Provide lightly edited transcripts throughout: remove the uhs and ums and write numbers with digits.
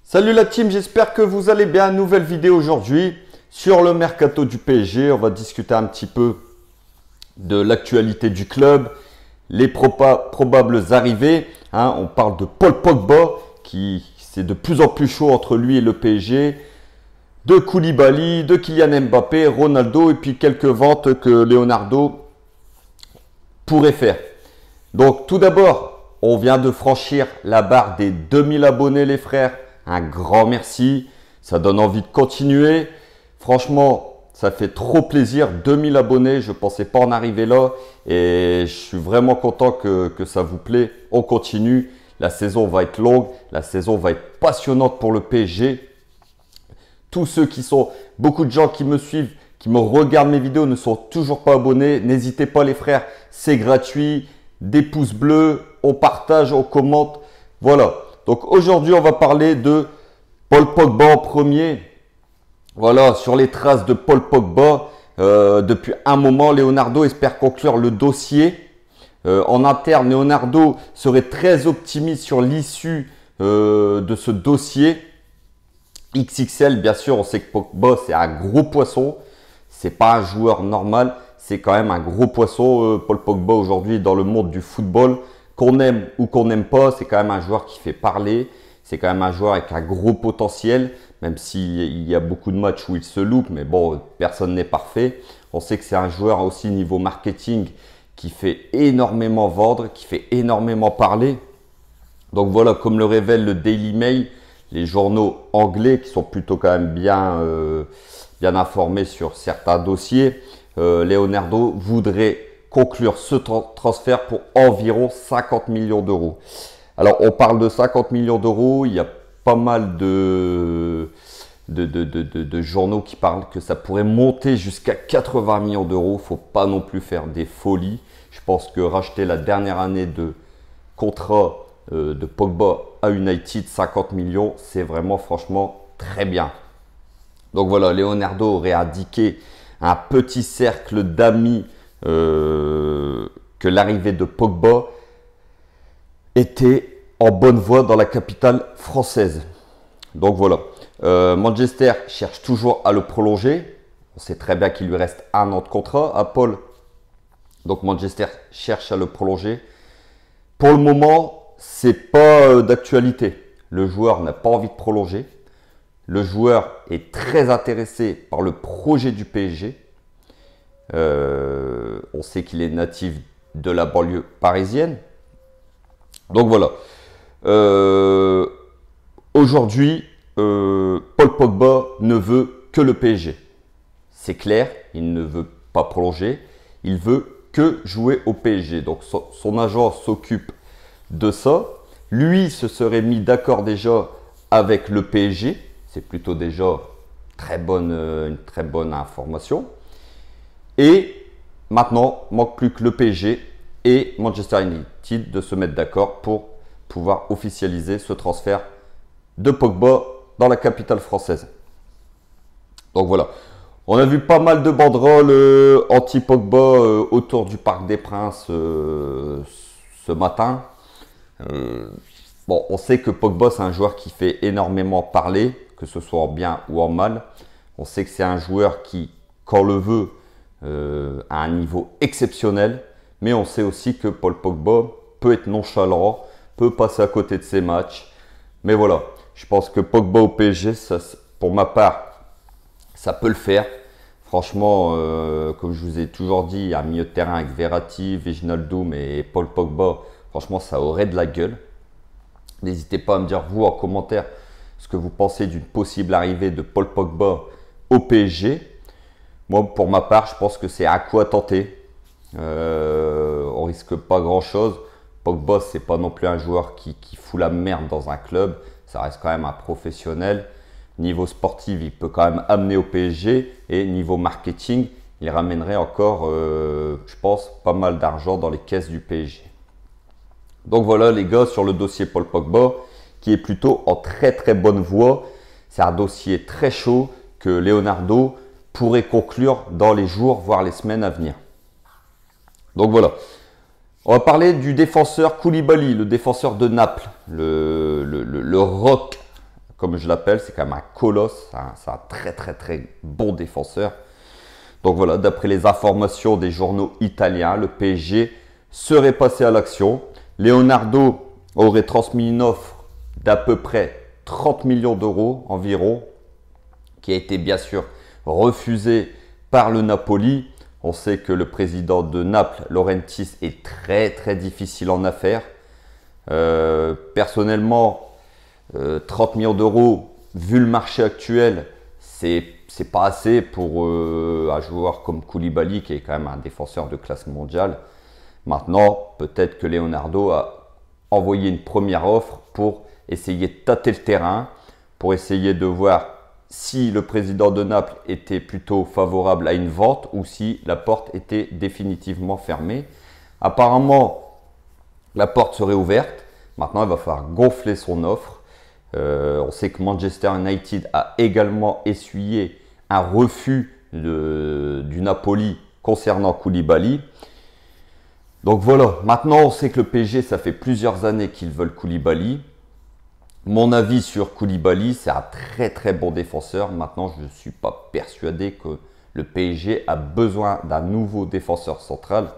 Salut la team, j'espère que vous allez bien. Nouvelle vidéo aujourd'hui sur le mercato du PSG. On va discuter un petit peu de l'actualité du club, les probables arrivées. On parle de Paul Pogba qui c'est de plus en plus chaud entre lui et le PSG, de Koulibaly, de Kylian Mbappé, Ronaldo et puis quelques ventes que Leonardo pourrait faire. Donc tout d'abord, on vient de franchir la barre des 2000 abonnés les frères. Un grand merci, ça donne envie de continuer. Franchement, ça fait trop plaisir, 2000 abonnés, je ne pensais pas en arriver là. Et je suis vraiment content que ça vous plaît. On continue, la saison va être longue, la saison va être passionnante pour le PSG. Tous ceux beaucoup de gens qui me suivent, qui me regardent mes vidéos ne sont toujours pas abonnés. N'hésitez pas les frères, c'est gratuit. Des pouces bleus, on partage, on commente. Voilà. Donc aujourd'hui, on va parler de Paul Pogba en premier. Voilà, sur les traces de Paul Pogba. Depuis un moment, Leonardo espère conclure le dossier. En interne, Leonardo serait très optimiste sur l'issue de ce dossier. XXL, bien sûr, on sait que Pogba, c'est un gros poisson. C'est pas un joueur normal. C'est quand même un gros poisson, Paul Pogba, aujourd'hui, dans le monde du football. Qu'on aime ou qu'on n'aime pas, c'est quand même un joueur qui fait parler. C'est quand même un joueur avec un gros potentiel, même s'il y a beaucoup de matchs où il se loupe. Mais bon, personne n'est parfait. On sait que c'est un joueur aussi niveau marketing qui fait énormément vendre, qui fait énormément parler. Donc voilà, comme le révèle le Daily Mail, les journaux anglais qui sont plutôt quand même bien informés sur certains dossiers. Leonardo voudrait conclure ce transfert pour environ 50 millions d'euros. Alors, on parle de 50 millions d'euros. Il y a pas mal de journaux qui parlent que ça pourrait monter jusqu'à 80 millions d'euros. Il ne faut pas non plus faire des folies. Je pense que racheter la dernière année de contrat de Pogba à United, 50 millions, c'est vraiment franchement très bien. Donc voilà, Leonardo aurait indiqué un petit cercle d'amis que l'arrivée de Pogba était en bonne voie dans la capitale française. Donc voilà, Manchester cherche toujours à le prolonger. On sait très bien qu'il lui reste un an de contrat à Paul. Donc Manchester cherche à le prolonger. Pour le moment, c'est pas d'actualité. Le joueur n'a pas envie de prolonger. Le joueur est très intéressé par le projet du PSG. On sait qu'il est natif de la banlieue parisienne. Donc voilà. Aujourd'hui, Paul Pogba ne veut que le PSG. C'est clair, il ne veut pas prolonger. Il veut que jouer au PSG. Donc son agent s'occupe de ça. Lui se serait mis d'accord déjà avec le PSG. C'est plutôt déjà une très bonne information. Et maintenant, manque plus que le PSG et Manchester United de se mettre d'accord pour pouvoir officialiser ce transfert de Pogba dans la capitale française. Donc voilà, on a vu pas mal de banderoles anti-Pogba autour du Parc des Princes ce matin. Bon, on sait que Pogba, c'est un joueur qui fait énormément parler, que ce soit en bien ou en mal. On sait que c'est un joueur qui, quand le veut, à un niveau exceptionnel, mais on sait aussi que Paul Pogba peut être nonchalant, peut passer à côté de ses matchs. Mais voilà, je pense que Pogba au PSG, ça, pour ma part, ça peut le faire. Franchement, comme je vous ai toujours dit, un milieu de terrain avec Verratti, Wijnaldum et Paul Pogba, franchement, ça aurait de la gueule. N'hésitez pas à me dire, vous, en commentaire, ce que vous pensez d'une possible arrivée de Paul Pogba au PSG. Moi, pour ma part, je pense que c'est un coup à tenter. On risque pas grand-chose. Pogba, c'est pas non plus un joueur qui fout la merde dans un club. Ça reste quand même un professionnel. Niveau sportif, il peut quand même amener au PSG. Et niveau marketing, il ramènerait encore, je pense, pas mal d'argent dans les caisses du PSG. Donc voilà les gars, sur le dossier Paul Pogba, qui est plutôt en très très bonne voie. C'est un dossier très chaud que Leonardo pourrait conclure dans les jours, voire les semaines à venir. Donc voilà. On va parler du défenseur Koulibaly, le défenseur de Naples, le rock, comme je l'appelle, c'est quand même un colosse, c'est un très très bon défenseur. Donc voilà, d'après les informations des journaux italiens, le PSG serait passé à l'action. Leonardo aurait transmis une offre d'à peu près 30 millions d'euros environ, qui a été bien sûr refusée par le Napoli. On sait que le président de Naples, Laurentiis, est très difficile en affaires. Personnellement, 30 millions d'euros, vu le marché actuel, c'est pas assez pour un joueur comme Koulibaly, qui est quand même un défenseur de classe mondiale. Maintenant, peut-être que Leonardo a envoyé une première offre pour essayer de tâter le terrain, pour essayer de voir si le président de Naples était plutôt favorable à une vente ou si la porte était définitivement fermée. Apparemment, la porte serait ouverte. Maintenant, il va falloir gonfler son offre. On sait que Manchester United a également essuyé un refus du Napoli concernant Koulibaly. Donc voilà, maintenant on sait que le PSG, ça fait plusieurs années qu'ils veulent Koulibaly. Mon avis sur Koulibaly, c'est un très bon défenseur. Maintenant, je ne suis pas persuadé que le PSG a besoin d'un nouveau défenseur central,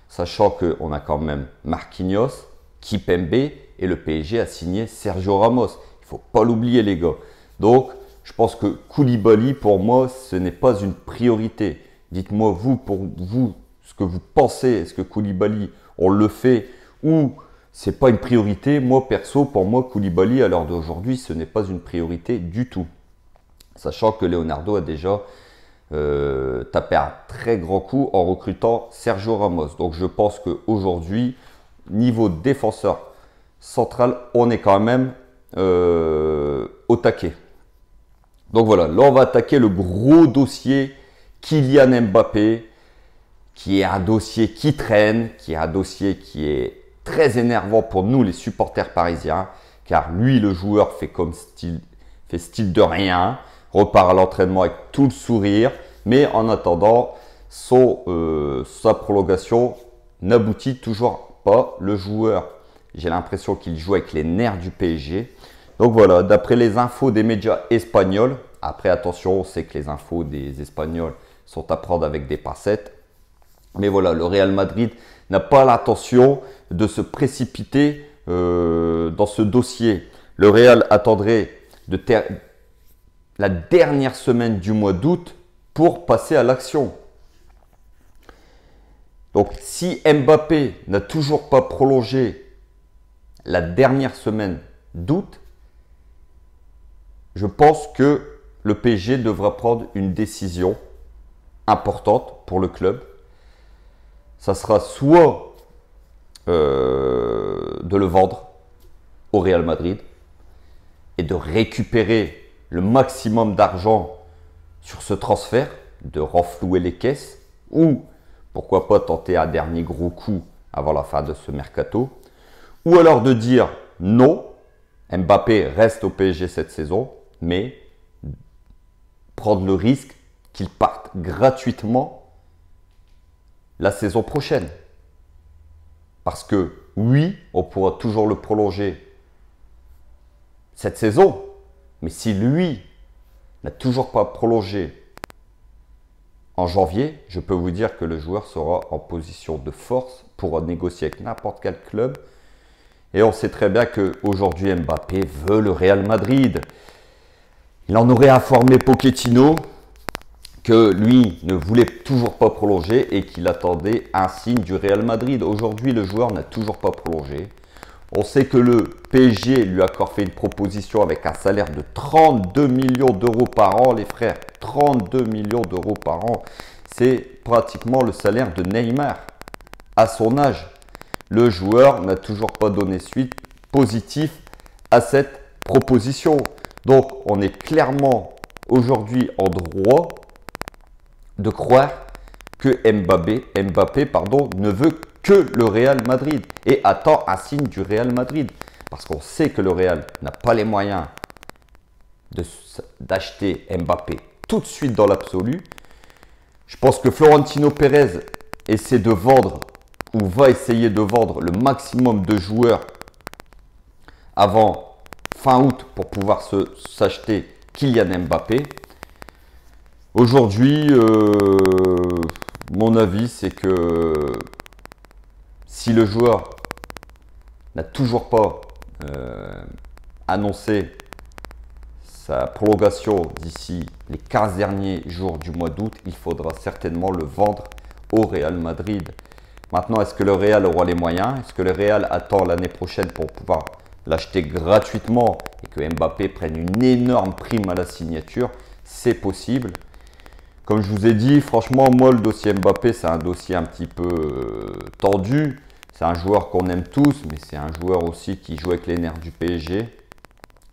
sachant qu'on a quand même Marquinhos, Kimpembe et le PSG a signé Sergio Ramos. Il ne faut pas l'oublier les gars. Donc, je pense que Koulibaly, pour moi, ce n'est pas une priorité. Dites-moi vous, pour vous, ce que vous pensez. Est-ce que Koulibaly, on le fait ou c'est pas une priorité? Moi, perso, pour moi, Koulibaly, à l'heure d'aujourd'hui, ce n'est pas une priorité du tout. Sachant que Leonardo a déjà tapé un très grand coup en recrutant Sergio Ramos. Donc, je pense qu'aujourd'hui, niveau défenseur central, on est quand même au taquet. Donc voilà, là, on va attaquer le gros dossier Kylian Mbappé, qui est un dossier qui traîne, qui est un dossier qui est très énervant pour nous les supporters parisiens, car lui le joueur fait style de rien, repart à l'entraînement avec tout le sourire, mais en attendant sa prolongation n'aboutit toujours pas. Le joueur, j'ai l'impression qu'il joue avec les nerfs du PSG. Donc voilà, d'après les infos des médias espagnols, après attention, on sait que les infos des Espagnols sont à prendre avec des pincettes, mais voilà, le Real Madrid n'a pas l'intention de se précipiter dans ce dossier. Le Real attendrait la dernière semaine du mois d'août pour passer à l'action. Donc, si Mbappé n'a toujours pas prolongé la dernière semaine d'août, je pense que le PSG devra prendre une décision importante pour le club. Ça sera soit de le vendre au Real Madrid et de récupérer le maximum d'argent sur ce transfert, de renflouer les caisses, ou pourquoi pas tenter un dernier gros coup avant la fin de ce mercato, ou alors de dire non, Mbappé reste au PSG cette saison, mais prendre le risque qu'il parte gratuitement la saison prochaine. Parce que oui, on pourra toujours le prolonger cette saison, mais si lui n'a toujours pas prolongé en janvier, je peux vous dire que le joueur sera en position de force pour négocier avec n'importe quel club. Et on sait très bien qu'aujourd'hui Mbappé veut le Real Madrid. Il en aurait informé Pochettino que lui ne voulait toujours pas prolonger et qu'il attendait un signe du Real Madrid. Aujourd'hui, le joueur n'a toujours pas prolongé. On sait que le PSG lui a encore fait une proposition avec un salaire de 32 millions d'euros par an, les frères. 32 millions d'euros par an. C'est pratiquement le salaire de Neymar à son âge. Le joueur n'a toujours pas donné suite positive à cette proposition. Donc, on est clairement aujourd'hui en droit de croire que Mbappé ne veut que le Real Madrid et attend un signe du Real Madrid. Parce qu'on sait que le Real n'a pas les moyens d'acheter Mbappé tout de suite dans l'absolu. Je pense que Florentino Pérez essaie de vendre ou va essayer de vendre le maximum de joueurs avant fin août pour pouvoir s'acheter Kylian Mbappé. Aujourd'hui, mon avis, c'est que si le joueur n'a toujours pas annoncé sa prolongation d'ici les 15 derniers jours du mois d'août, il faudra certainement le vendre au Real Madrid. Maintenant, est-ce que le Real aura les moyens? Est-ce que le Real attend l'année prochaine pour pouvoir l'acheter gratuitement et que Mbappé prenne une énorme prime à la signature? C'est possible. Comme je vous ai dit, franchement, moi, le dossier Mbappé, c'est un dossier un petit peu tendu. C'est un joueur qu'on aime tous, mais c'est un joueur aussi qui joue avec les nerfs du PSG.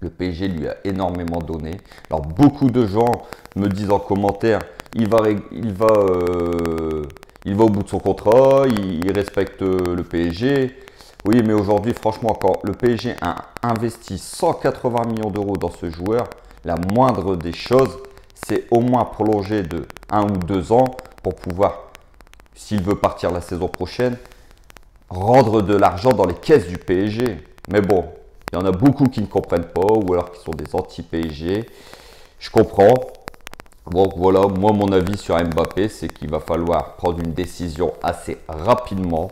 Le PSG lui a énormément donné. Alors, beaucoup de gens me disent en commentaire, il va au bout de son contrat, il respecte le PSG. Oui, mais aujourd'hui, franchement, quand le PSG a investi 180 millions d'euros dans ce joueur, la moindre des choses, c'est au moins prolonger de 1 ou 2 ans pour pouvoir, s'il veut partir la saison prochaine, rendre de l'argent dans les caisses du PSG. Mais bon, il y en a beaucoup qui ne comprennent pas ou alors qui sont des anti-PSG. Je comprends. Donc voilà, moi mon avis sur Mbappé, c'est qu'il va falloir prendre une décision assez rapidement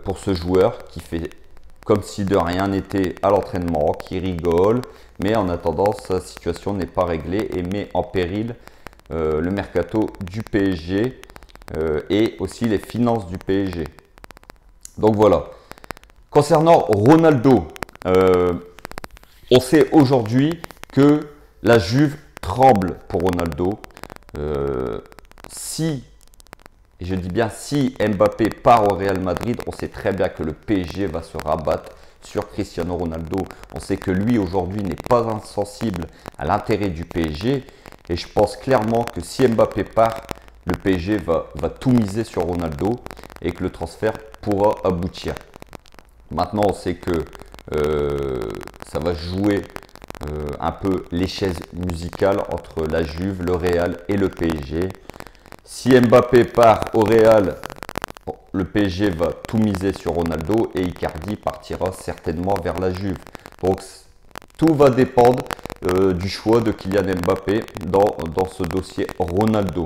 pour ce joueur qui fait comme si de rien n'était à l'entraînement, qui rigole, mais en attendant, sa situation n'est pas réglée et met en péril le mercato du PSG et aussi les finances du PSG. Donc voilà. Concernant Ronaldo, on sait aujourd'hui que la Juve tremble pour Ronaldo. Et je dis bien si Mbappé part au Real Madrid, on sait très bien que le PSG va se rabattre sur Cristiano Ronaldo. On sait que lui aujourd'hui n'est pas insensible à l'intérêt du PSG et je pense clairement que si Mbappé part, le PSG va tout miser sur Ronaldo et que le transfert pourra aboutir. Maintenant, on sait que ça va jouer un peu les chaises musicales entre la Juve, le Real et le PSG. Si Mbappé part au Real, le PSG va tout miser sur Ronaldo et Icardi partira certainement vers la Juve. Donc tout va dépendre du choix de Kylian Mbappé dans ce dossier Ronaldo.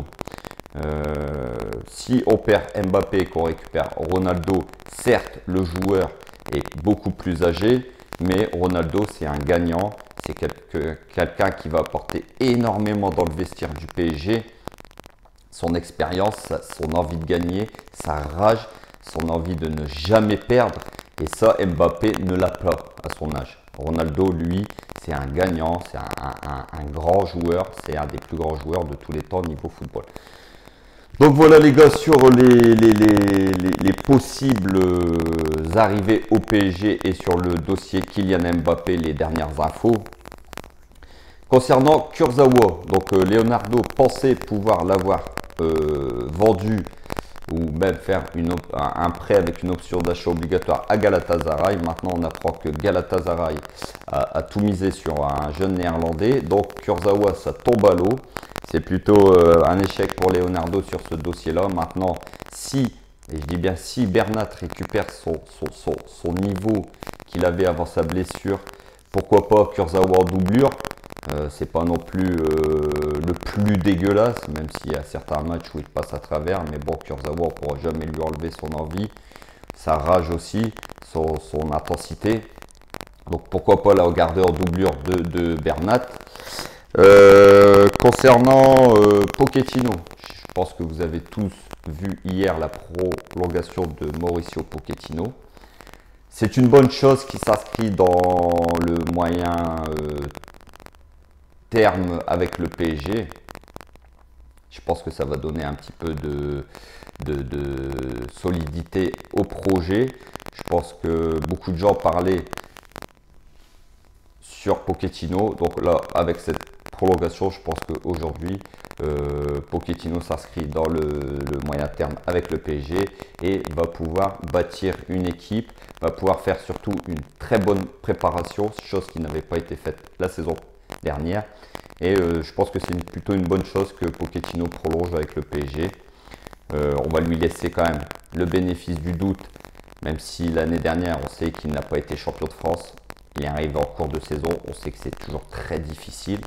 Si on perd Mbappé et qu'on récupère Ronaldo, certes le joueur est beaucoup plus âgé, mais Ronaldo c'est un gagnant, c'est quelqu'un qui va apporter énormément dans le vestiaire du PSG. Son expérience, son envie de gagner, sa rage, son envie de ne jamais perdre. Et ça, Mbappé ne l'a pas à son âge. Ronaldo, lui, c'est un gagnant, c'est un grand joueur, c'est un des plus grands joueurs de tous les temps au niveau football. Donc voilà les gars sur les possibles arrivées au PSG et sur le dossier Kylian Mbappé, les dernières infos. Concernant Kurzawa, donc Leonardo pensait pouvoir l'avoir vendu ou même faire un prêt avec une option d'achat obligatoire à Galatasaray. Maintenant, on apprend que Galatasaray a tout misé sur un jeune néerlandais. Donc, Kurzawa, ça tombe à l'eau. C'est plutôt un échec pour Leonardo sur ce dossier-là. Maintenant, et je dis bien si Bernat récupère son niveau qu'il avait avant sa blessure, pourquoi pas Kurzawa en doublure? C'est pas non plus le plus dégueulasse, même s'il y a certains matchs où il passe à travers, mais bon, Kurzawa, on ne pourra jamais lui enlever son envie, sa rage aussi, son intensité. Donc pourquoi pas la regarder en doublure de Bernat. Concernant Pochettino, je pense que vous avez tous vu hier la prolongation de Mauricio Pochettino. C'est une bonne chose qui s'inscrit dans le moyen terme avec le PSG. Je pense que ça va donner un petit peu de solidité au projet. Je pense que beaucoup de gens parlaient sur Pochettino. Donc là, avec cette prolongation, je pense qu'aujourd'hui, Pochettino s'inscrit dans le moyen terme avec le PSG et va pouvoir bâtir une équipe, va pouvoir faire surtout une très bonne préparation, chose qui n'avait pas été faite la saison dernière. Et je pense que c'est plutôt une bonne chose que Pochettino prolonge avec le PSG. On va lui laisser quand même le bénéfice du doute, même si l'année dernière, on sait qu'il n'a pas été champion de France. il est arrivé en cours de saison. On sait que c'est toujours très difficile.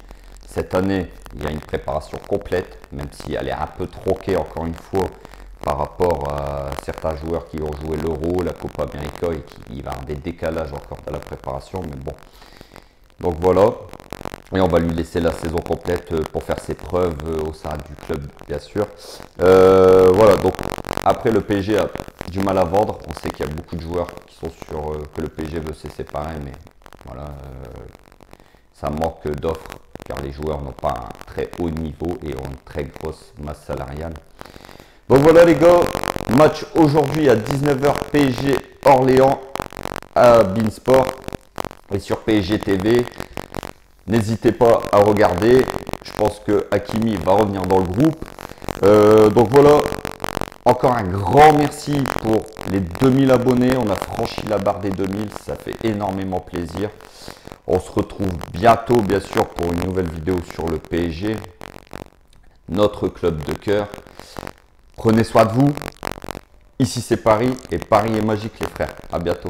Cette année, il y a une préparation complète, même si elle est un peu tronquée encore une fois par rapport à certains joueurs qui ont joué l'Euro, la Copa América et qui va y avoir des décalages encore dans la préparation. Mais bon, donc voilà. Et on va lui laisser la saison complète pour faire ses preuves au sein du club, bien sûr. Voilà, donc après le PSG a du mal à vendre. On sait qu'il y a beaucoup de joueurs qui sont sur que le PSG veut se séparer, mais voilà, ça manque d'offres car les joueurs n'ont pas un très haut niveau et ont une très grosse masse salariale. Donc voilà les gars, match aujourd'hui à 19 h PSG Orléans à Beansport et sur PSG TV. N'hésitez pas à regarder. Je pense que Hakimi va revenir dans le groupe. Donc voilà, encore un grand merci pour les 2000 abonnés. On a franchi la barre des 2000, ça fait énormément plaisir. On se retrouve bientôt, bien sûr, pour une nouvelle vidéo sur le PSG, notre club de cœur. Prenez soin de vous. Ici, c'est Paris et Paris est magique, les frères. À bientôt.